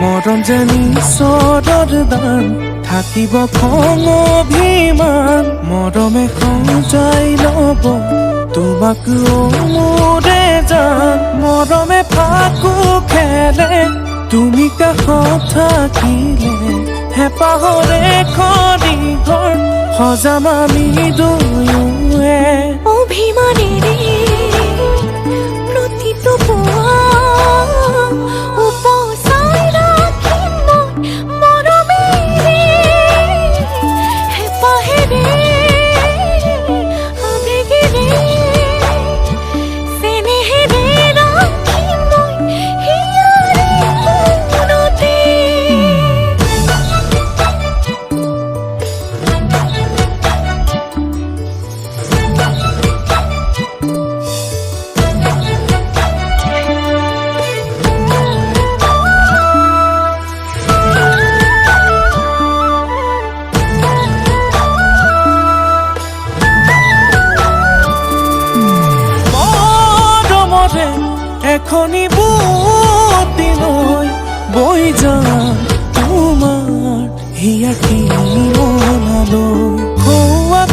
মৰম জানি চৰৰ দান থাকিব খং অভিমান মৰমে সজাই ল'ব তোমাক মোৰে জান মৰমে ফাকু খেলে তুমি কাষত থাকিলে হেঁপাহৰে খৰি ঘৰ সজাম আমি দুয়োৱে অভিমানেৰে প্ৰতিটো পোৱা উপচাই ৰাখিম মই মৰমেৰে হেঁপাহেৰে আবেগেৰে চেনেহেৰে ৰাখিম মই হিয়াৰে মনতে এখনি বুটি লৈ বৈ যাম তোমাৰ হিয়াটি